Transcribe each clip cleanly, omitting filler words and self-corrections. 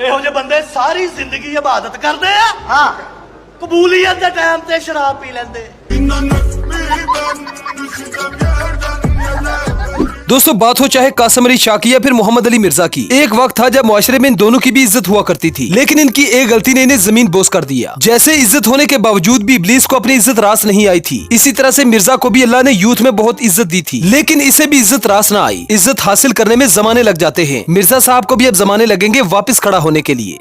ਇਹੋ ਜਿਹੇ ਬੰਦੇ ਸਾਰੀ ਜ਼ਿੰਦਗੀ ਇਬਾਦਤ ਕਰਦੇ ਆ। ਹਾਂ, ਕਬੂਲੀਅਤ ਦੇ ਟਾਈਮ ਤੇ ਸ਼ਰਾਬ ਪੀ ਲੈਂਦੇ। दोस्तों, बात हो चाहे कासिम अली शाह की या फिर मोहम्मद अली मिर्जा की, एक वक्त था जब मुआशरे में इन दोनों की भी इज्जत हुआ करती थी, लेकिन इनकी एक गलती ने इन्हें जमीन बोस कर दिया। जैसे इज्जत होने के बावजूद भी इब्लीस को अपनी इज्जत रास नहीं आई थी, इसी तरह से मिर्जा को भी अल्लाह ने यूथ में बहुत इज्जत दी थी, लेकिन इसे भी इज्जत रास न आई। इज्जत हासिल करने में जमाने लग जाते हैं। मिर्जा साहब को भी अब जमाने लगेंगे वापस खड़ा होने के लिए।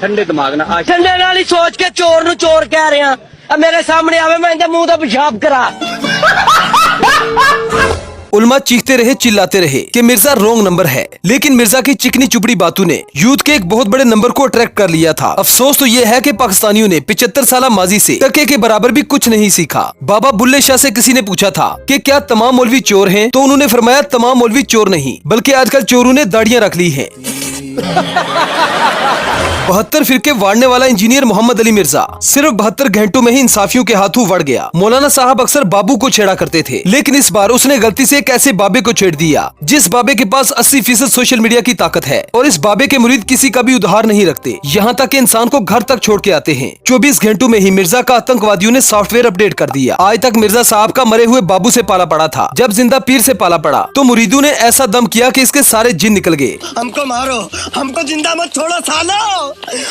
ठंडे दिमाग ना ठंडे नाल ही सोच के चोर नु चोर कह रहे हैं। अब मेरे सामने आवे मैं इनके मुंह दा पेशाब करा। उलमा चीखते रहे, चिल्लाते रहे कि मिर्जा रोंग नंबर है, लेकिन मिर्जा की चिकनी चुपड़ी बातों ने यूथ के एक बहुत बड़े नंबर को अट्रैक्ट कर लिया था। अफसोस तो ये है कि पाकिस्तानियों ने 75 साल माजी से टके के बराबर भी कुछ नहीं सीखा। बाबा बुल्ले शाह से किसी ने पूछा था कि क्या तमाम मौलवी चोर हैं, तो उन्होंने फरमाया तमाम मौलवी चोर नहीं, बल्कि आजकल चोरों ने दाढ़ियां रख ली हैं। 72 फिरके वाड़ने वाला इंजीनियर मोहम्मद अली मिर्जा सिर्फ 72 घंटों में ही इंसाफियों के हाथों वड़ गया। मौलाना साहब अक्सर बाबू को छेड़ा करते थे, लेकिन इस बार उसने गलती से एक ऐसे बाबे को छेड़ दिया जिस बाबे के पास 80% सोशल मीडिया की ताकत है, और इस बाबे के मुरीद किसी का भी उधार नहीं रखते, यहाँ तक कि इंसान को घर तक छोड़ के आते हैं। 24 घंटों में ही मिर्जा का आतंकवादियों ने सॉफ्टवेयर अपडेट कर दिया। आज तक मिर्जा साहब का मरे हुए बाबू से पाला पड़ा था, जब जिंदा पीर से पाला पड़ा तो मुरीदों ने ऐसा दम किया कि इसके सारे जिन निकल गए। हमको मारो, हमको जिंदा मत छोड़ो सालो,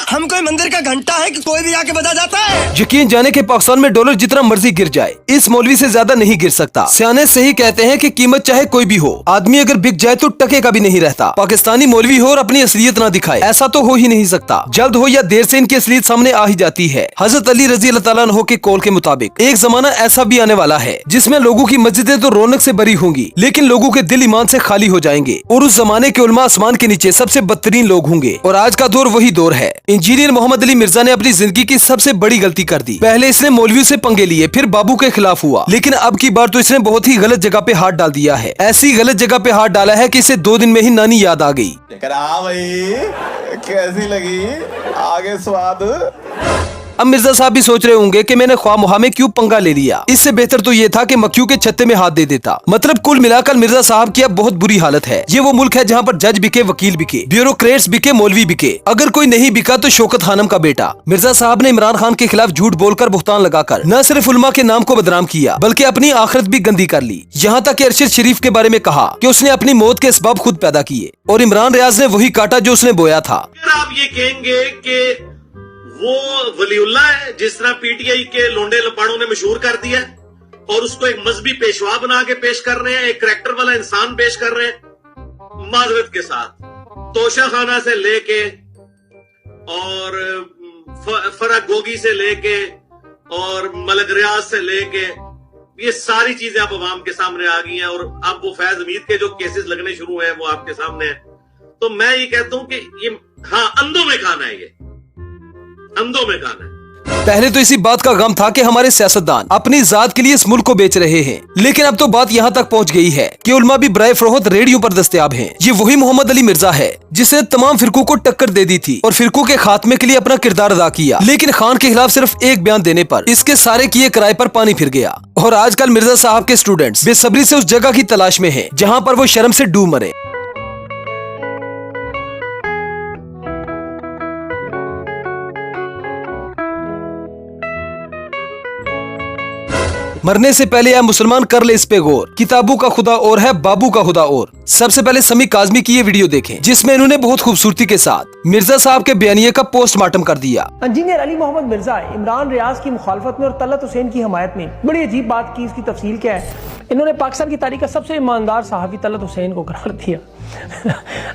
हम कोई मंदिर का घंटा है कि कोई भी आके बजा जाता है। यकीन जाने के पाकिस्तान में डॉलर जितना मर्जी गिर जाए, इस मौलवी से ज्यादा नहीं गिर सकता। सियाने सही कहते हैं कि कीमत चाहे कोई भी हो, आदमी अगर बिक जाए तो टके का भी नहीं रहता। पाकिस्तानी मौलवी हो और अपनी असलियत ना दिखाए, ऐसा तो हो ही नहीं सकता। जल्द हो या देर से इनकी असलियत सामने आ ही जाती है। हजरत अली रजी अल्लाह ताला अन्हु के कौल के मुताबिक एक जमाना ऐसा भी आने वाला है जिसमें लोगों की मस्जिदें तो रौनक से भरी होंगी, लेकिन लोगों के दिल ईमान से खाली हो जाएंगे, और उस जमाने के उलमा आसमान के नीचे सबसे बदतरीन लोग होंगे। और आज का दौर वही दौर है। इंजीनियर मोहम्मद अली मिर्जा ने अपनी जिंदगी की सबसे बड़ी गलती कर दी। पहले इसने मौलवियों से पंगे लिए, फिर बाबू के खिलाफ हुआ, लेकिन अब की बार तो इसने बहुत ही गलत जगह पे हाथ डाल दिया है। ऐसी गलत जगह पे हाथ डाला है कि इसे 2 दिन में ही नानी याद आ गई। भाई कैसी लगी आगे स्वाद? अब मिर्जा साहब भी सोच रहे होंगे कि मैंने ख्वाह मुहा में क्यों पंगा ले लिया। इससे बेहतर तो ये था कि मक्खियों के छत्ते में हाथ दे देता। मतलब कुल मिलाकर मिर्जा साहब की अब बहुत बुरी हालत है। ये वो मुल्क है जहाँ पर जज बिके, वकील बिके, ब्यूरोक्रेट्स बिके, मौलवी बिके। अगर कोई नहीं बिका तो शौकत खानम का बेटा। मिर्जा साहब ने इमरान खान के खिलाफ झूठ बोलकर बुहतान लगाकर न सिर्फ उलमा के नाम को बदनाम किया, बल्कि अपनी आखिरत भी गंदी कर ली। यहाँ तक कि अरशद शरीफ के बारे में कहा कि उसने अपनी मौत के असबाब खुद पैदा किए, और इमरान रियाज ने वही काटा जो उसने बोया था। आप ये कहेंगे कि वो वलीउल्लाह है जिस तरह पीटीआई के लोंडे लपाड़ों ने मशहूर कर दिया, और उसको एक मजहबी पेशवा बना के पेश कर रहे हैं, एक करैक्टर वाला इंसान पेश कर रहे हैं। माजरत के साथ तोशा खाना से लेके और फरक गोगी से लेके और मलक रियाज से लेके ये सारी चीजें अब अवाम के सामने आ गई हैं, और अब वो फैज हमीद के जो केसेस लगने शुरू हुए हैं वो आपके सामने हैं। तो मैं ये कहता हूं कि ये हाँ अंधों में खाना है, ये अंधों में खाना है। पहले तो इसी बात का गम था कि हमारे सियासतदान अपनी जात के लिए इस मुल्क को बेच रहे हैं, लेकिन अब तो बात यहाँ तक पहुँच गई है कि उलमा भी बराए फरोख्त रेडियो पर दस्तयाब हैं। ये वही मोहम्मद अली मिर्जा है जिसने तमाम फिरकों को टक्कर दे दी थी और फिरकों के खात्मे के लिए अपना किरदार अदा किया, लेकिन खान के खिलाफ सिर्फ एक बयान देने पर इसके सारे किए किराए पर पानी फिर गया। और आजकल मिर्जा साहब के स्टूडेंट्स बेसब्री से उस जगह की तलाश में है जहाँ पर वो शर्म से डूब मरे। मरने से पहले या मुसलमान कर ले इस पे गौर, किताबों का खुदा और है, बाबू का खुदा और। सबसे पहले समी काजमी की ये वीडियो देखें जिसमें इन्होंने बहुत खूबसूरती के साथ मिर्जा साहब के बयानिए का पोस्टमार्टम कर दिया। इंजीनियर अली मोहम्मद मिर्जा इमरान रियाज की मुखालफत में और तलत हुसैन की हमायत में बड़ी अजीब बात की। इसकी तफसील क्या है? इन्होंने पाकिस्तान की तारीख का सबसे ईमानदार सहाफ़ी तलत हुसैन को करार दिया।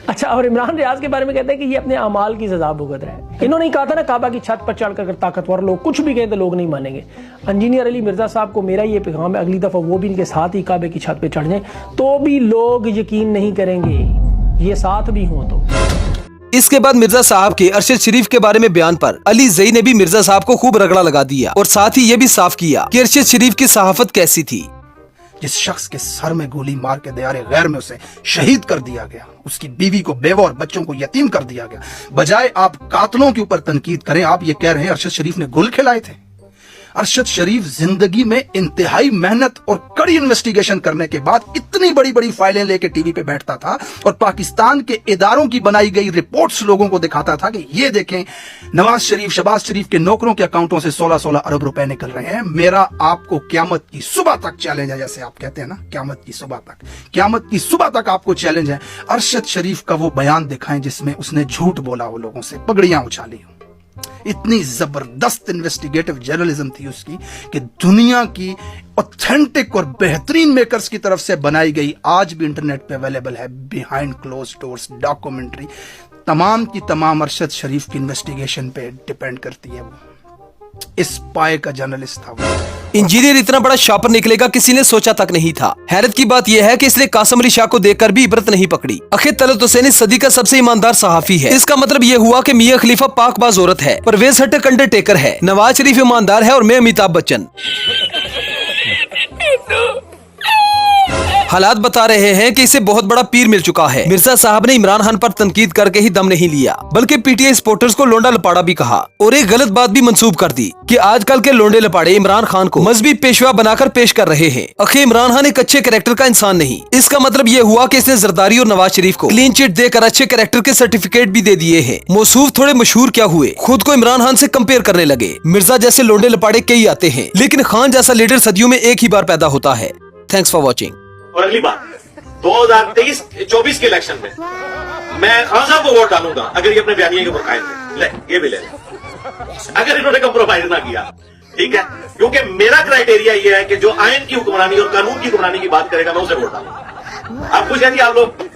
अच्छा, और इमरान रियाज के बारे में कहते हैं कि ये अपने अमाल की सजा भुगत रहा है। इन्होंने कहा था ना, काबा की छत पर चढ़कर ताकतवर लोग कुछ भी कहें तो लोग नहीं मानेंगे। इंजीनियर अली मिर्जा साहब को मेरा ये पैगाम है, अगली दफा वो भी इनके साथ ही काबे की छत पे चढ़ जाएं तो भी लोग यकीन नहीं करेंगे, ये साथ भी हों तो। इसके बाद मिर्जा साहब के अरशद शरीफ के बारे में बयान पर अली जई ने भी मिर्जा साहब को खूब रगड़ा लगा दिया, और साथ ही ये भी साफ किया कि अरशद शरीफ की सहाफत कैसी थी। जिस शख्स के सर में गोली मार के दयारे गैर में उसे शहीद कर दिया गया, उसकी बीवी को बेवा और बच्चों को यतीम कर दिया गया, बजाय आप कातलों के ऊपर तनकीद करें, आप ये कह रहे हैं अरशद शरीफ ने गुल खिलाए थे। अरशद शरीफ जिंदगी में इंतहाई मेहनत और कड़ी इन्वेस्टिगेशन करने के बाद इतनी बड़ी बड़ी फाइलें लेके टीवी पे बैठता था और पाकिस्तान के इदारों की बनाई गई रिपोर्ट्स लोगों को दिखाता था कि ये देखें, नवाज शरीफ, शहबाज शरीफ के नौकरों के अकाउंटों से 16-16 अरब रुपए निकल रहे हैं। मेरा आपको क्यामत की सुबह तक चैलेंज है, जैसे आप कहते हैं ना, क्यामत की सुबह तक आपको चैलेंज है। अरशद शरीफ का वो बयान दिखाएं जिसमें उसने झूठ बोला हो, लोगों से पगड़ियां उछाली हो। इतनी जबरदस्त इन्वेस्टिगेटिव जर्नलिज्म थी उसकी कि दुनिया की ऑथेंटिक और बेहतरीन मेकर्स की तरफ से बनाई गई, आज भी इंटरनेट पे अवेलेबल है, बिहाइंड क्लोज डोर्स डॉक्यूमेंट्री, तमाम की तमाम अरशद शरीफ की इन्वेस्टिगेशन पे डिपेंड करती है। वो इस पाए का जर्नलिस्ट था वो। इंजीनियर इतना बड़ा शापर निकलेगा किसी ने सोचा तक नहीं था। हैरत की बात यह है कि इसने कासिम अली शाह को देखकर भी इबरत नहीं पकड़ी। आखिर तलत हुसैन सदी का सबसे ईमानदार सहाफी है। इसका मतलब यह हुआ कि मियां खलीफा पाकबाज औरत है, परवेज हट्टक अंडरटेकर है, नवाज शरीफ ईमानदार है और मैं अमिताभ बच्चन। हालात बता रहे हैं कि इसे बहुत बड़ा पीर मिल चुका है। मिर्जा साहब ने इमरान खान पर तनकीद करके ही दम नहीं लिया, बल्कि पीटीआई सपोर्टर्स को लोंडा लपाड़ा भी कहा और एक गलत बात भी मंसूब कर दी कि आजकल के लोंडे लपाड़े इमरान खान को मजहबी पेशवा बनाकर पेश कर रहे हैं। आखिर इमरान खान एक अच्छे कैरेक्टर का इंसान नहीं। इसका मतलब ये हुआ कि इसने जरदारी और नवाज शरीफ को क्लीन चिट देकर अच्छे कैरेक्टर के सर्टिफिकेट भी दे दिए हैं। मौसूफ थोड़े मशहूर क्या हुए, खुद को इमरान खान से कंपेयर करने लगे। मिर्जा जैसे लोंडे लपाड़े कई आते हैं, लेकिन खान जैसा लीडर सदियों में एक ही बार पैदा होता है। Thanks for watching. और अगली बात 2023-24 के इलेक्शन में मैं खान साहब को वोट डालूंगा अगर ये अपने बयानिए के ऊपर कायम है। ले ये भी ले अगर इन्होंने कंप्रोमाइज ना किया, ठीक है, क्योंकि मेरा क्राइटेरिया ये है कि जो आयन की हुक्मरानी और कानून की हुक्मरानी की बात करेगा मैं उसे वोट डालूंगा। आप कुछ कहती आप लोग